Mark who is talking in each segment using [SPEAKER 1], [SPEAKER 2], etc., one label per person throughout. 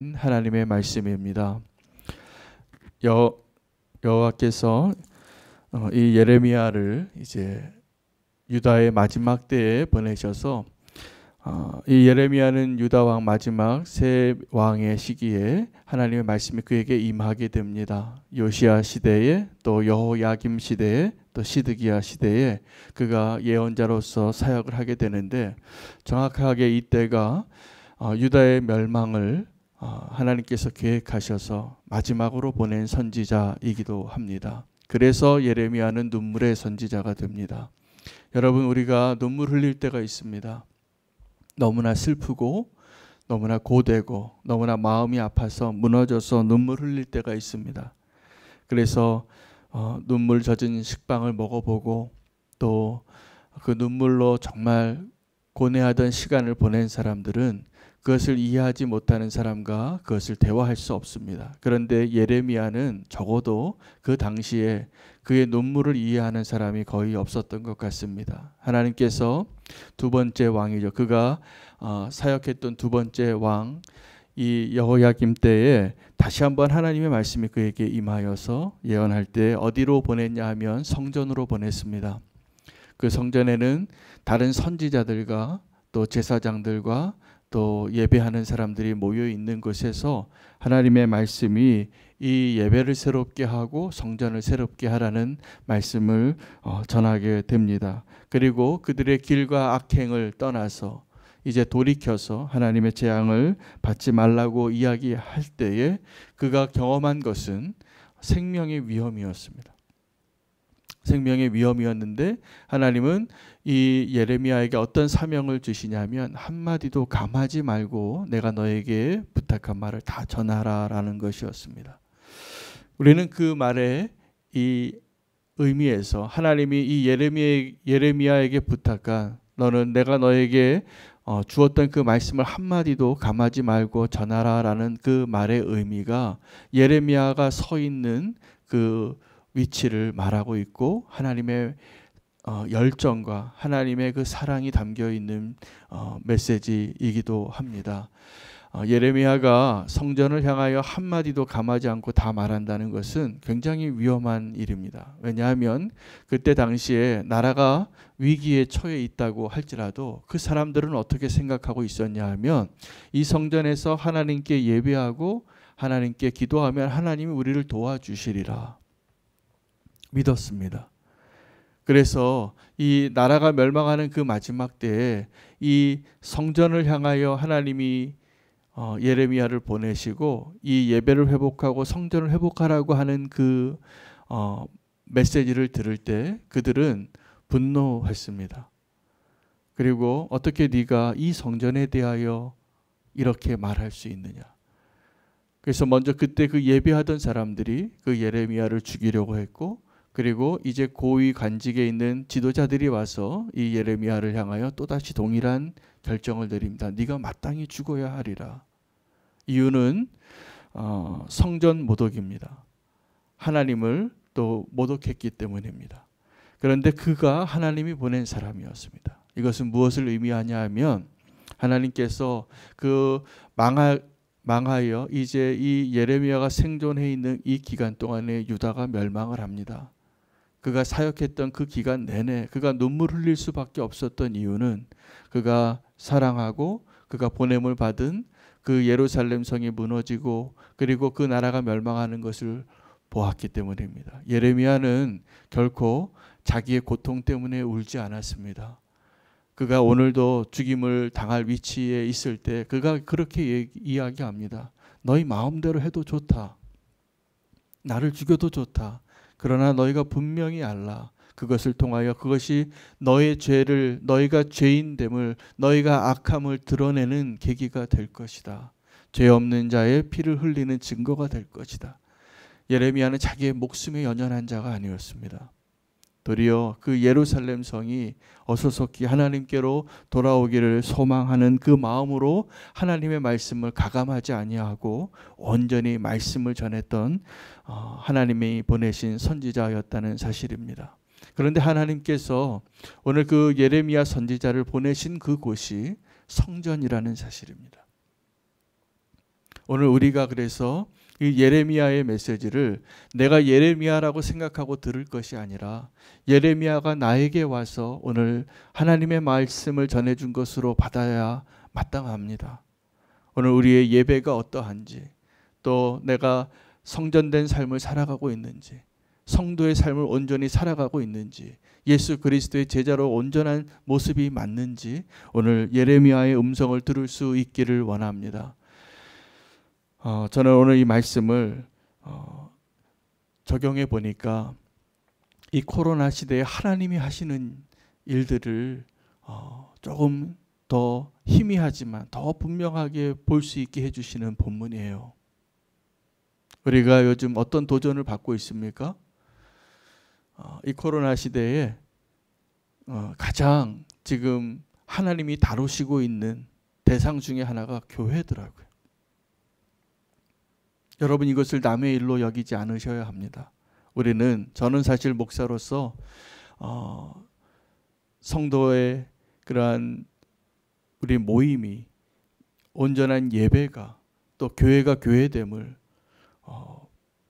[SPEAKER 1] 하나님의 말씀입니다. 여호와께서 이 예레미야를 이제 유다의 마지막 때에 보내셔서 이 예레미야는 유다 왕 마지막 세 왕의 시기에 하나님의 말씀이 그에게 임하게 됩니다. 요시야 시대에 또 여호야김 시대에 또 시드기야 시대에 그가 예언자로서 사역을 하게 되는데 정확하게 이때가 유다의 멸망을 하나님께서 계획하셔서 마지막으로 보낸 선지자이기도 합니다. 그래서 예레미야는 눈물의 선지자가 됩니다. 여러분, 우리가 눈물 흘릴 때가 있습니다. 너무나 슬프고 너무나 고되고 너무나 마음이 아파서 무너져서 눈물 흘릴 때가 있습니다. 그래서 눈물 젖은 식빵을 먹어보고 또 그 눈물로 정말 고뇌하던 시간을 보낸 사람들은 그것을 이해하지 못하는 사람과 그것을 대화할 수 없습니다. 그런데 예레미야는 적어도 그 당시에 그의 눈물을 이해하는 사람이 거의 없었던 것 같습니다. 하나님께서 두 번째 왕이죠. 그가 사역했던 두 번째 왕 이 여호야김 때에 다시 한번 하나님의 말씀이 그에게 임하여서 예언할 때 어디로 보냈냐 하면 성전으로 보냈습니다. 그 성전에는 다른 선지자들과 또 제사장들과 또 예배하는 사람들이 모여 있는 곳에서 하나님의 말씀이 이 예배를 새롭게 하고 성전을 새롭게 하라는 말씀을 전하게 됩니다. 그리고 그들의 길과 악행을 떠나서 이제 돌이켜서 하나님의 재앙을 받지 말라고 이야기할 때에 그가 경험한 것은 생명의 위험이었습니다. 생명의 위험이었는데 하나님은 이 예레미야에게 어떤 사명을 주시냐면 한마디도 감하지 말고 내가 너에게 부탁한 말을 다 전하라라는 것이었습니다. 우리는 그 말의 이 의미에서 하나님이 이 예레미야에게 부탁한 너는 내가 너에게 주었던 그 말씀을 한마디도 감하지 말고 전하라라는 그 말의 의미가 예레미야가 서 있는 그 위치를 말하고 있고 하나님의 열정과 하나님의 그 사랑이 담겨 있는 메시지이기도 합니다. 예레미야가 성전을 향하여 한마디도 감하지 않고 다 말한다는 것은 굉장히 위험한 일입니다. 왜냐하면 그때 당시에 나라가 위기에 처해 있다고 할지라도 그 사람들은 어떻게 생각하고 있었냐 하면 이 성전에서 하나님께 예배하고 하나님께 기도하면 하나님이 우리를 도와주시리라 믿었습니다. 그래서 이 나라가 멸망하는 그 마지막 때에 이 성전을 향하여 하나님이 예레미야를 보내시고 이 예배를 회복하고 성전을 회복하라고 하는 그 메시지를 들을 때 그들은 분노했습니다. 그리고 어떻게 네가 이 성전에 대하여 이렇게 말할 수 있느냐. 그래서 먼저 그때 그 예배하던 사람들이 그 예레미야를 죽이려고 했고 그리고 이제 고위 관직에 있는 지도자들이 와서 이 예레미야를 향하여 또다시 동일한 결정을 내립니다. 네가 마땅히 죽어야 하리라. 이유는 성전 모독입니다. 하나님을 또 모독했기 때문입니다. 그런데 그가 하나님이 보낸 사람이었습니다. 이것은 무엇을 의미하냐 하면 하나님께서 그 망하여 이제 이 예레미야가 생존해 있는 이 기간 동안에 유다가 멸망을 합니다. 그가 사역했던 그 기간 내내 그가 눈물 흘릴 수밖에 없었던 이유는 그가 사랑하고 그가 보냄을 받은 그 예루살렘 성이 무너지고 그리고 그 나라가 멸망하는 것을 보았기 때문입니다. 예레미야는 결코 자기의 고통 때문에 울지 않았습니다. 그가 오늘도 죽임을 당할 위치에 있을 때 그가 그렇게 이야기합니다. 너희 마음대로 해도 좋다. 나를 죽여도 좋다. 그러나 너희가 분명히 알라. 그것을 통하여 그것이 너의 죄를 너희가 죄인됨을 너희가 악함을 드러내는 계기가 될 것이다. 죄 없는 자의 피를 흘리는 증거가 될 것이다. 예레미야는 자기의 목숨에 연연한 자가 아니었습니다. 도리어 그 예루살렘 성이 어소속히 하나님께로 돌아오기를 소망하는 그 마음으로 하나님의 말씀을 가감하지 아니하고 온전히 말씀을 전했던 하나님이 보내신 선지자였다는 사실입니다. 그런데 하나님께서 오늘 그 예레미야 선지자를 보내신 그 곳이 성전이라는 사실입니다. 오늘 우리가 그래서 이 예레미야의 메시지를 내가 예레미야라고 생각하고 들을 것이 아니라 예레미야가 나에게 와서 오늘 하나님의 말씀을 전해준 것으로 받아야 마땅합니다. 오늘 우리의 예배가 어떠한지, 또 내가 성전된 삶을 살아가고 있는지, 성도의 삶을 온전히 살아가고 있는지, 예수 그리스도의 제자로 온전한 모습이 맞는지 오늘 예레미야의 음성을 들을 수 있기를 원합니다. 저는 오늘 이 말씀을 적용해 보니까 이 코로나 시대에 하나님이 하시는 일들을 조금 더 희미하지만 더 분명하게 볼 수 있게 해주시는 본문이에요. 우리가 요즘 어떤 도전을 받고 있습니까? 이 코로나 시대에 가장 지금 하나님이 다루시고 있는 대상 중에 하나가 교회더라고요. 여러분 이것을 남의 일로 여기지 않으셔야 합니다. 저는 사실 목사로서 성도의 그러한 우리 모임이 온전한 예배가 또 교회가 교회됨을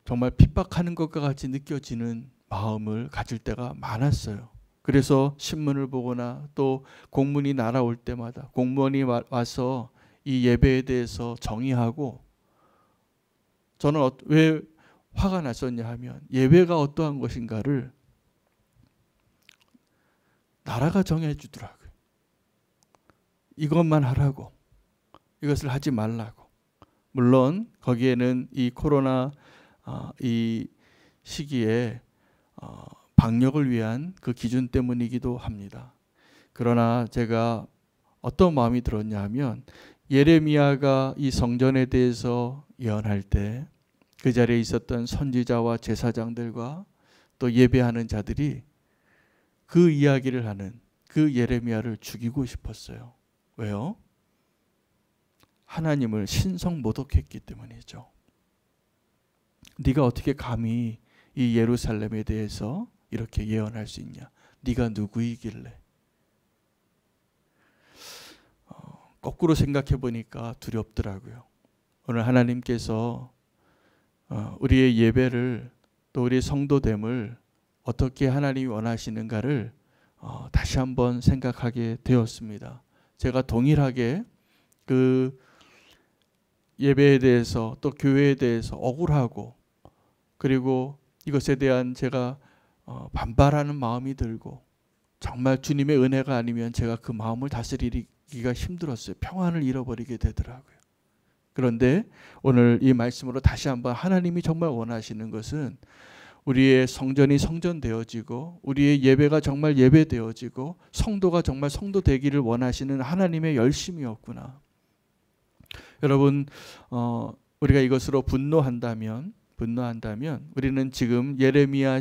[SPEAKER 1] 정말 핍박하는 것과 같이 느껴지는 마음을 가질 때가 많았어요. 그래서 신문을 보거나 또 공문이 날아올 때마다 공무원이 와서 이 예배에 대해서 정의하고 저는 왜 화가 났었냐 하면 예배가 어떠한 것인가를 나라가 정해 주더라고요. 이것만 하라고, 이것을 하지 말라고. 물론 거기에는 이 코로나 이 시기에 방역을 위한 그 기준 때문이기도 합니다. 그러나 제가 어떤 마음이 들었냐 하면 예레미야가 이 성전에 대해서 예언할 때 그 자리에 있었던 선지자와 제사장들과 또 예배하는 자들이 그 이야기를 하는 그 예레미야를 죽이고 싶었어요. 왜요? 하나님을 신성 모독했기 때문이죠. 네가 어떻게 감히 이 예루살렘에 대해서 이렇게 예언할 수 있냐? 네가 누구이길래? 거꾸로 생각해 보니까 두렵더라고요. 오늘 하나님께서 우리의 예배를 또 우리 성도됨을 어떻게 하나님이 원하시는가를 다시 한번 생각하게 되었습니다. 제가 동일하게 그 예배에 대해서 또 교회에 대해서 억울하고 그리고 이것에 대한 제가 반발하는 마음이 들고 정말 주님의 은혜가 아니면 제가 그 마음을 다스리기가 힘들었어요. 평안을 잃어버리게 되더라고요. 그런데 오늘 이 말씀으로 다시 한번 하나님이 정말 원하시는 것은 우리의 성전이 성전되어지고 우리의 예배가 정말 예배되어지고 성도가 정말 성도되기를 원하시는 하나님의 열심이었구나. 여러분 우리가 이것으로 분노한다면 우리는 지금 예레미야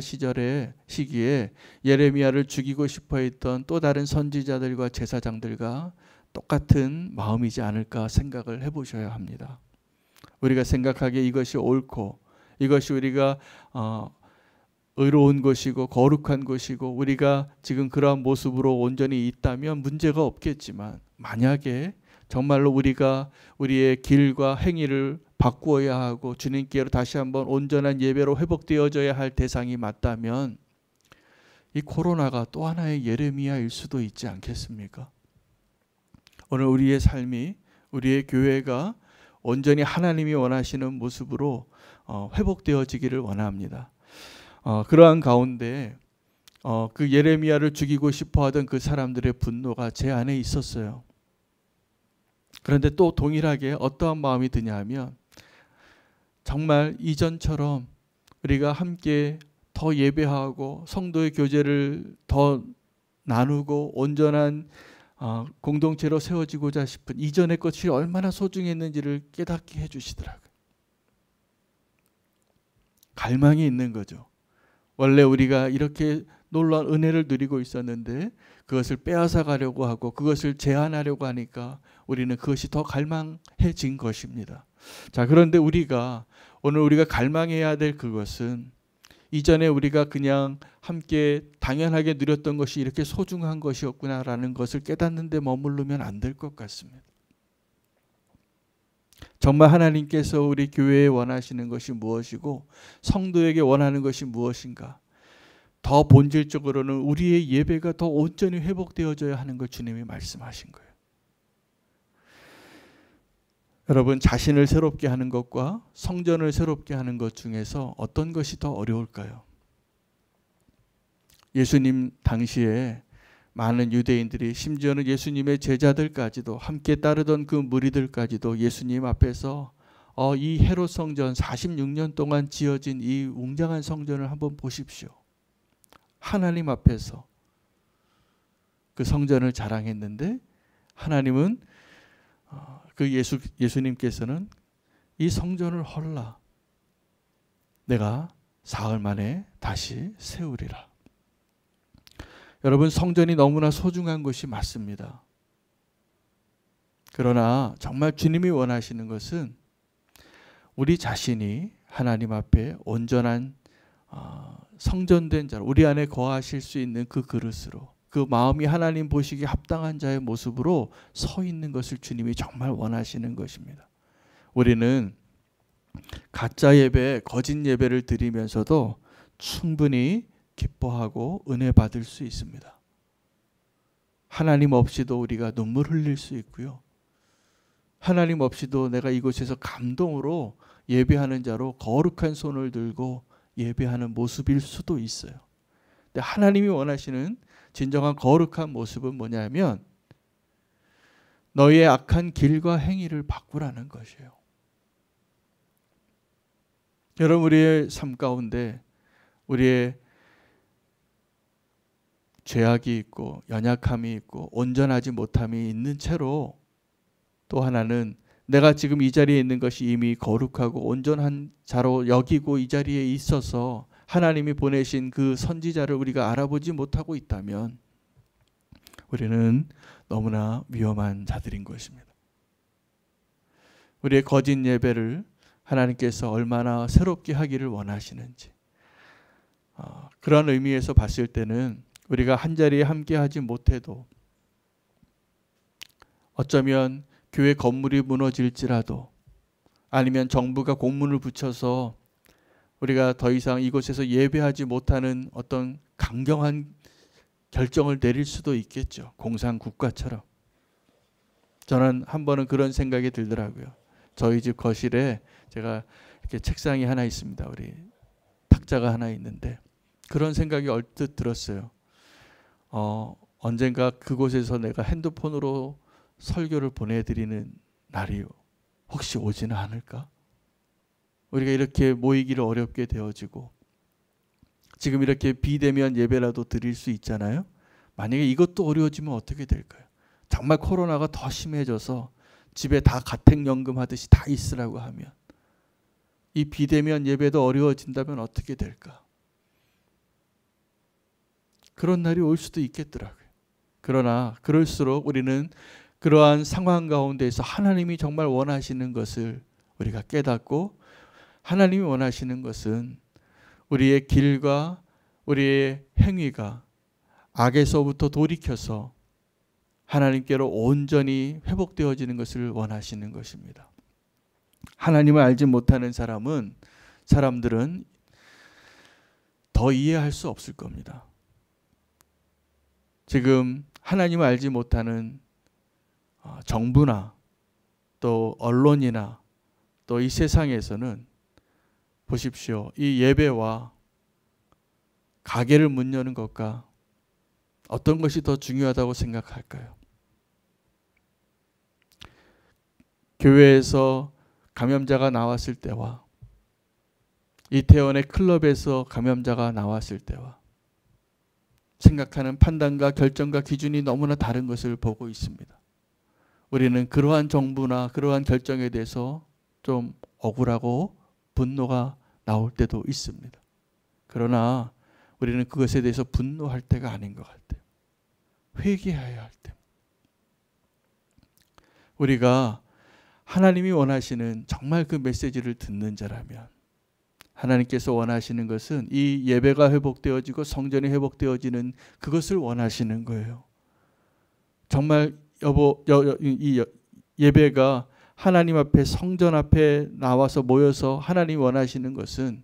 [SPEAKER 1] 시기에 예레미야를 죽이고 싶어 했던 또 다른 선지자들과 제사장들과 똑같은 마음이지 않을까 생각을 해보셔야 합니다. 우리가 생각하기에 이것이 옳고 이것이 우리가 의로운 것이고 거룩한 것이고 우리가 지금 그러한 모습으로 온전히 있다면 문제가 없겠지만 만약에 정말로 우리가 우리의 길과 행위를 바꾸어야 하고 주님께로 다시 한번 온전한 예배로 회복되어져야 할 대상이 맞다면 이 코로나가 또 하나의 예레미야일 수도 있지 않겠습니까? 오늘 우리의 삶이 우리의 교회가 온전히 하나님이 원하시는 모습으로 회복되어지기를 원합니다. 그러한 가운데 그 예레미야를 죽이고 싶어하던 그 사람들의 분노가 제 안에 있었어요. 그런데 또 동일하게 어떠한 마음이 드냐 하면 정말 이전처럼 우리가 함께 더 예배하고 성도의 교제를 더 나누고 온전한 공동체로 세워지고자 싶은 이전의 것이 얼마나 소중했는지를 깨닫게 해주시더라고요. 갈망이 있는 거죠. 원래 우리가 이렇게 놀라운 은혜를 누리고 있었는데 그것을 빼앗아 가려고 하고 그것을 제한하려고 하니까 우리는 그것이 더 갈망해진 것입니다. 자, 그런데 오늘 우리가 갈망해야 될 그것은 이전에 우리가 그냥 함께 당연하게 누렸던 것이 이렇게 소중한 것이었구나라는 것을 깨닫는 데 머무르면 안 될 것 같습니다. 정말 하나님께서 우리 교회에 원하시는 것이 무엇이고 성도에게 원하는 것이 무엇인가? 더 본질적으로는 우리의 예배가 더 온전히 회복되어져야 하는 걸 주님이 말씀하신 거예요. 여러분, 자신을 새롭게 하는 것과 성전을 새롭게 하는 것 중에서 어떤 것이 더 어려울까요? 예수님 당시에 많은 유대인들이, 심지어는 예수님의 제자들까지도, 함께 따르던 그 무리들까지도 예수님 앞에서 이 헤롯 성전, 46년 동안 지어진 이 웅장한 성전을 한번 보십시오. 하나님 앞에서 그 성전을 자랑했는데 하나님은 그 예수님께서는 이 성전을 헐라, 내가 사흘 만에 다시 세우리라. 여러분, 성전이 너무나 소중한 것이 맞습니다. 그러나 정말 주님이 원하시는 것은 우리 자신이 하나님 앞에 온전한 성전된 자로, 우리 안에 거하실 수 있는 그 그릇으로, 그 마음이 하나님 보시기에 합당한 자의 모습으로 서 있는 것을 주님이 정말 원하시는 것입니다. 우리는 가짜 예배, 거짓 예배를 드리면서도 충분히 기뻐하고 은혜 받을 수 있습니다. 하나님 없이도 우리가 눈물 흘릴 수 있고요. 하나님 없이도 내가 이곳에서 감동으로 예배하는 자로 거룩한 손을 들고 예배하는 모습일 수도 있어요. 근데 하나님이 원하시는 진정한 거룩한 모습은 뭐냐면 너희의 악한 길과 행위를 바꾸라는 것이에요. 여러분, 우리의 삶 가운데 우리의 죄악이 있고 연약함이 있고 온전하지 못함이 있는 채로, 또 하나는 내가 지금 이 자리에 있는 것이 이미 거룩하고 온전한 자로 여기고 이 자리에 있어서 하나님이 보내신 그 선지자를 우리가 알아보지 못하고 있다면 우리는 너무나 위험한 자들인 것입니다. 우리의 거짓 예배를 하나님께서 얼마나 새롭게 하기를 원하시는지, 그런 의미에서 봤을 때는 우리가 한자리에 함께하지 못해도, 어쩌면 교회 건물이 무너질지라도, 아니면 정부가 공문을 붙여서 우리가 더 이상 이곳에서 예배하지 못하는 어떤 강경한 결정을 내릴 수도 있겠죠. 공산국가처럼. 저는 한 번은 그런 생각이 들더라고요. 저희 집 거실에 제가 이렇게 책상이 하나 있습니다. 우리 탁자가 하나 있는데 그런 생각이 얼뜻 들었어요. 언젠가 그곳에서 내가 핸드폰으로 설교를 보내드리는 날이 혹시 오지는 않을까? 우리가 이렇게 모이기를 어렵게 되어지고, 지금 이렇게 비대면 예배라도 드릴 수 있잖아요. 만약에 이것도 어려워지면 어떻게 될까요? 정말 코로나가 더 심해져서 집에 다 가택연금 하듯이 다 있으라고 하면, 이 비대면 예배도 어려워진다면 어떻게 될까? 그런 날이 올 수도 있겠더라고요. 그러나 그럴수록 우리는 그러한 상황 가운데에서 하나님이 정말 원하시는 것을 우리가 깨닫고, 하나님이 원하시는 것은 우리의 길과 우리의 행위가 악에서부터 돌이켜서 하나님께로 온전히 회복되어지는 것을 원하시는 것입니다. 하나님을 알지 못하는 사람들은 더 이해할 수 없을 겁니다. 지금 하나님을 알지 못하는 정부나 또 언론이나 또 이 세상에서는 보십시오. 이 예배와 가게를 문 여는 것과 어떤 것이 더 중요하다고 생각할까요? 교회에서 감염자가 나왔을 때와 이태원의 클럽에서 감염자가 나왔을 때와 생각하는 판단과 결정과 기준이 너무나 다른 것을 보고 있습니다. 우리는 그러한 정부나 그러한 결정에 대해서 좀 억울하고 분노가 나올 때도 있습니다. 그러나 우리는 그것에 대해서 분노할 때가 아닌 것 같아요. 회개해야 할 때. 우리가 하나님이 원하시는 정말 그 메시지를 듣는 자라면, 하나님께서 원하시는 것은 이 예배가 회복되어지고 성전이 회복되어지는 그것을 원하시는 거예요. 정말 이 예배가 하나님 앞에 성전 앞에 나와서 모여서 하나님 원하시는 것은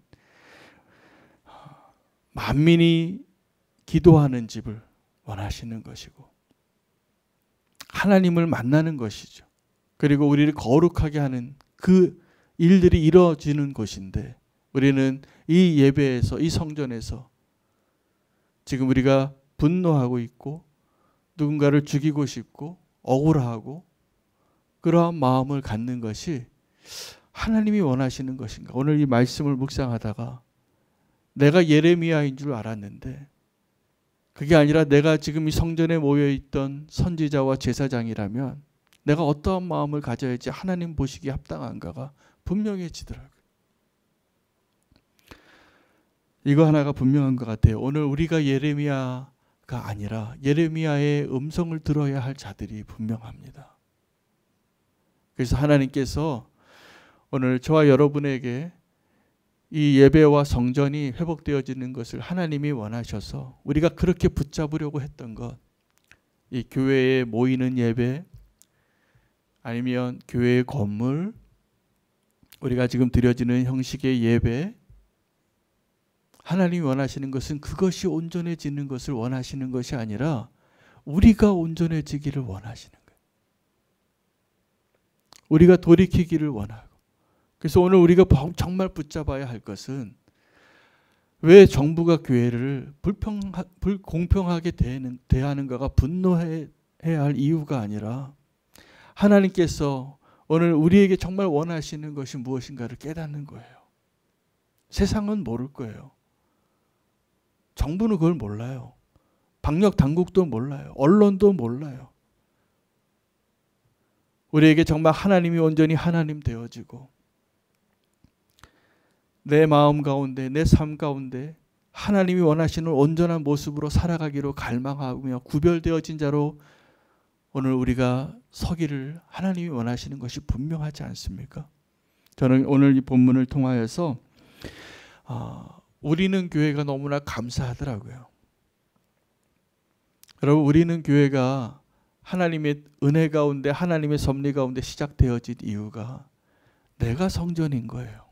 [SPEAKER 1] 만민이 기도하는 집을 원하시는 것이고 하나님을 만나는 것이죠. 그리고 우리를 거룩하게 하는 그 일들이 이루어지는 곳인데 우리는 이 예배에서 이 성전에서 지금 우리가 분노하고 있고 누군가를 죽이고 싶고 억울하고 그러한 마음을 갖는 것이 하나님이 원하시는 것인가? 오늘 이 말씀을 묵상하다가 내가 예레미야인 줄 알았는데 그게 아니라 내가 지금 이 성전에 모여있던 선지자와 제사장이라면 내가 어떠한 마음을 가져야지 하나님 보시기에 합당한가가 분명해지더라고요. 이거 하나가 분명한 것 같아요. 오늘 우리가 예레미야가 아니라 예레미야의 음성을 들어야 할 자들이 분명합니다. 그래서 하나님께서 오늘 저와 여러분에게 이 예배와 성전이 회복되어지는 것을 하나님이 원하셔서 우리가 그렇게 붙잡으려고 했던 것, 이 교회에 모이는 예배 아니면 교회의 건물, 우리가 지금 드려지는 형식의 예배, 하나님이 원하시는 것은 그것이 온전해지는 것을 원하시는 것이 아니라 우리가 온전해지기를 원하시는 거예요. 우리가 돌이키기를 원하고. 그래서 오늘 우리가 정말 붙잡아야 할 것은 왜 정부가 교회를 불공평하게 대하는가가 분노해야 할 이유가 아니라 하나님께서 오늘 우리에게 정말 원하시는 것이 무엇인가를 깨닫는 거예요. 세상은 모를 거예요. 정부는 그걸 몰라요. 방역 당국도 몰라요. 언론도 몰라요. 우리에게 정말 하나님이 온전히 하나님 되어지고 내 마음 가운데 내 삶 가운데 하나님이 원하시는 온전한 모습으로 살아가기로 갈망하며 구별되어진 자로 오늘 우리가 서기를 하나님이 원하시는 것이 분명하지 않습니까? 저는 오늘 이 본문을 통하여서 우리는 교회가 너무나 감사하더라고요. 여러분, 우리는 교회가 하나님의 은혜 가운데 하나님의 섭리 가운데 시작되어진 이유가 내가 성전인 거예요.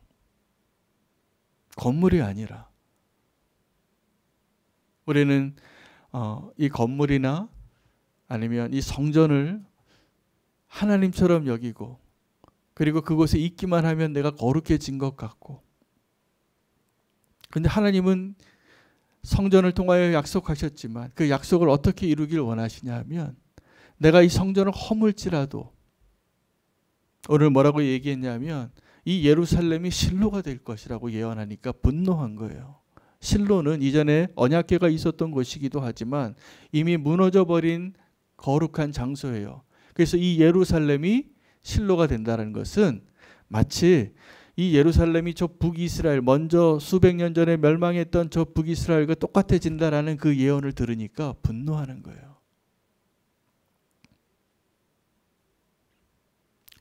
[SPEAKER 1] 건물이 아니라. 우리는 이 건물이나 아니면 이 성전을 하나님처럼 여기고 그리고 그곳에 있기만 하면 내가 거룩해진 것 같고, 그런데 하나님은 성전을 통하여 약속하셨지만 그 약속을 어떻게 이루길 원하시냐 하면 내가 이 성전을 허물지라도 오늘 뭐라고 얘기했냐면 이 예루살렘이 실로가 될 것이라고 예언하니까 분노한 거예요. 실로는 이전에 언약궤가 있었던 곳이기도 하지만 이미 무너져버린 거룩한 장소예요. 그래서 이 예루살렘이 실로가 된다는 것은 마치 이 예루살렘이 저 북이스라엘 먼저 수백 년 전에 멸망했던 저 북이스라엘과 똑같아진다라는 그 예언을 들으니까 분노하는 거예요.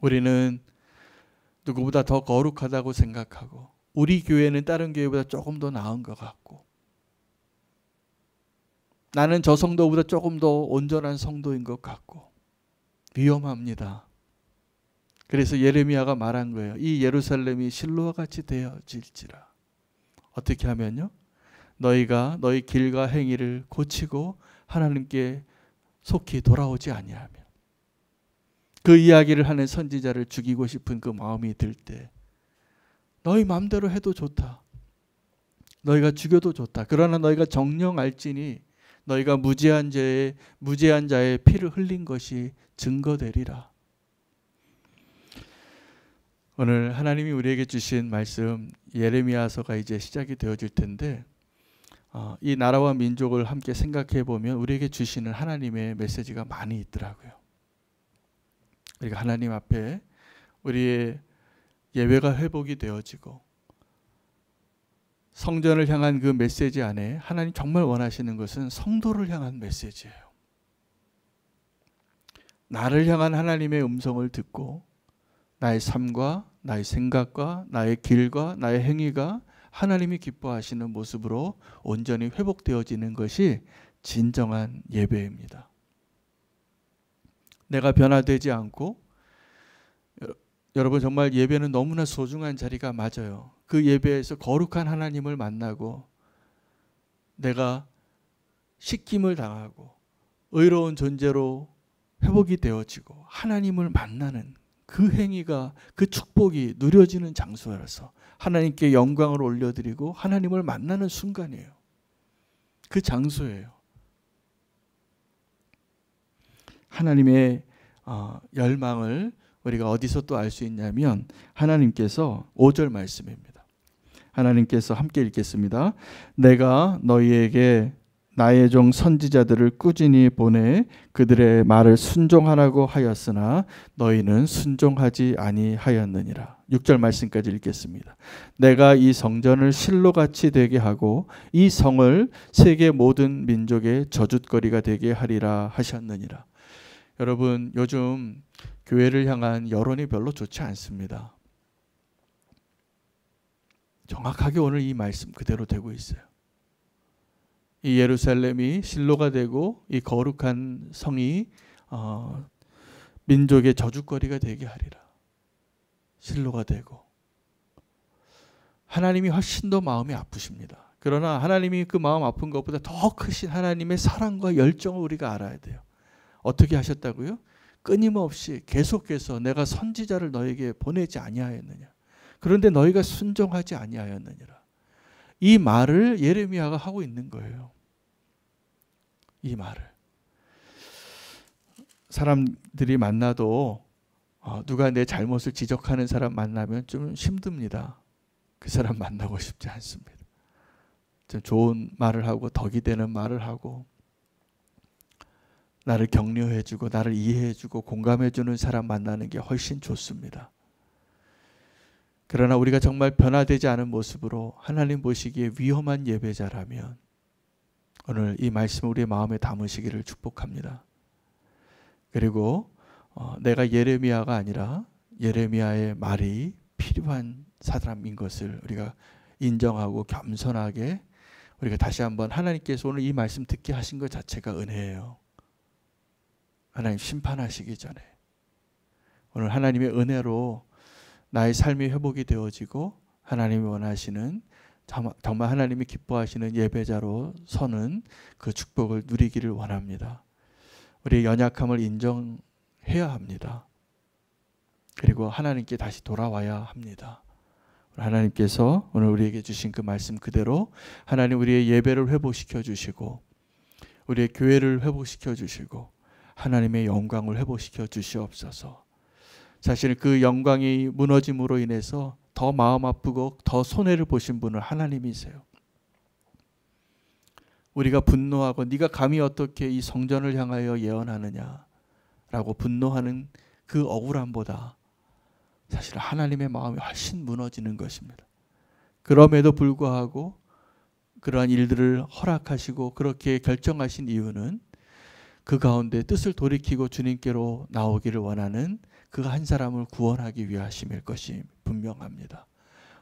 [SPEAKER 1] 우리는 누구보다 더 거룩하다고 생각하고 우리 교회는 다른 교회보다 조금 더 나은 것 같고 나는 저 성도보다 조금 더 온전한 성도인 것 같고 위험합니다. 그래서 예레미야가 말한 거예요. 이 예루살렘이 실로와 같이 되어질지라. 어떻게 하면요? 너희가 너희 길과 행위를 고치고 하나님께 속히 돌아오지 아니하면. 그 이야기를 하는 선지자를 죽이고 싶은 그 마음이 들 때 너희 마음대로 해도 좋다. 너희가 죽여도 좋다. 그러나 너희가 정령 알지니 너희가 무죄한 자의 피를 흘린 것이 증거되리라. 오늘 하나님이 우리에게 주신 말씀 예레미야서가 이제 시작이 되어질 텐데 이 나라와 민족을 함께 생각해 보면 우리에게 주시는 하나님의 메시지가 많이 있더라고요. 우리가 하나님 앞에 우리의 예배가 회복이 되어지고 성전을 향한 그 메시지 안에 하나님 정말 원하시는 것은 성도를 향한 메시지예요. 나를 향한 하나님의 음성을 듣고 나의 삶과 나의 생각과 나의 길과 나의 행위가 하나님이 기뻐하시는 모습으로 온전히 회복되어지는 것이 진정한 예배입니다. 내가 변화되지 않고 여러분 정말 예배는 너무나 소중한 자리가 맞아요. 그 예배에서 거룩한 하나님을 만나고 내가 씻김을 당하고 의로운 존재로 회복이 되어지고 하나님을 만나는 그 행위가, 그 축복이 누려지는 장소라서 하나님께 영광을 올려드리고 하나님을 만나는 순간이에요. 그 장소예요. 하나님의 열망을 우리가 어디서 또 알 수 있냐면 하나님께서 5절 말씀입니다. 하나님께서 함께 읽겠습니다. 내가 너희에게 나의 종 선지자들을 꾸준히 보내 그들의 말을 순종하라고 하였으나 너희는 순종하지 아니하였느니라. 6절 말씀까지 읽겠습니다. 내가 이 성전을 실로같이 되게 하고 이 성을 세계 모든 민족의 저주거리가 되게 하리라 하셨느니라. 여러분 요즘 교회를 향한 여론이 별로 좋지 않습니다. 정확하게 오늘 이 말씀 그대로 되고 있어요. 이 예루살렘이 실로가 되고 이 거룩한 성이 민족의 저주거리가 되게 하리라. 실로가 되고 하나님이 훨씬 더 마음이 아프십니다. 그러나 하나님이 그 마음 아픈 것보다 더 크신 하나님의 사랑과 열정을 우리가 알아야 돼요. 어떻게 하셨다고요? 끊임없이 계속해서 내가 선지자를 너에게 보내지 아니하였느냐. 그런데 너희가 순종하지 아니하였느니라. 이 말을 예레미야가 하고 있는 거예요. 이 말을. 사람들이 만나도 누가 내 잘못을 지적하는 사람 만나면 좀 힘듭니다. 그 사람 만나고 싶지 않습니다. 좀 좋은 말을 하고 덕이 되는 말을 하고 나를 격려해주고 나를 이해해주고 공감해주는 사람 만나는 게 훨씬 좋습니다. 그러나 우리가 정말 변화되지 않은 모습으로 하나님 보시기에 위험한 예배자라면 오늘 이 말씀을 우리의 마음에 담으시기를 축복합니다. 그리고 내가 예레미야가 아니라 예레미야의 말이 필요한 사람인 것을 우리가 인정하고 겸손하게 우리가 다시 한번 하나님께서 오늘 이 말씀 듣게 하신 것 자체가 은혜예요. 하나님 심판하시기 전에 오늘 하나님의 은혜로 나의 삶이 회복이 되어지고 하나님이 원하시는 정말 하나님이 기뻐하시는 예배자로 서는 그 축복을 누리기를 원합니다. 우리의 연약함을 인정해야 합니다. 그리고 하나님께 다시 돌아와야 합니다. 하나님께서 오늘 우리에게 주신 그 말씀 그대로 하나님 우리의 예배를 회복시켜 주시고 우리의 교회를 회복시켜 주시고 하나님의 영광을 회복시켜 주시옵소서. 사실 그 영광이 무너짐으로 인해서 더 마음 아프고 더 손해를 보신 분은 하나님이세요. 우리가 분노하고 네가 감히 어떻게 이 성전을 향하여 예언하느냐라고 분노하는 그 억울함보다 사실 하나님의 마음이 훨씬 무너지는 것입니다. 그럼에도 불구하고 그러한 일들을 허락하시고 그렇게 결정하신 이유는 그 가운데 뜻을 돌이키고 주님께로 나오기를 원하는 그 한 사람을 구원하기 위하심일 것이 분명합니다.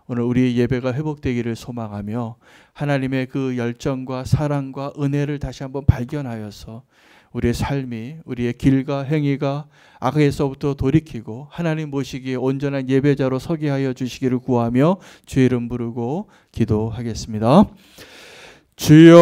[SPEAKER 1] 오늘 우리의 예배가 회복되기를 소망하며 하나님의 그 열정과 사랑과 은혜를 다시 한번 발견하여서 우리의 삶이 우리의 길과 행위가 악에서부터 돌이키고 하나님 보시기에 온전한 예배자로 서게 하여 주시기를 구하며 주의 이름 부르고 기도하겠습니다. 주여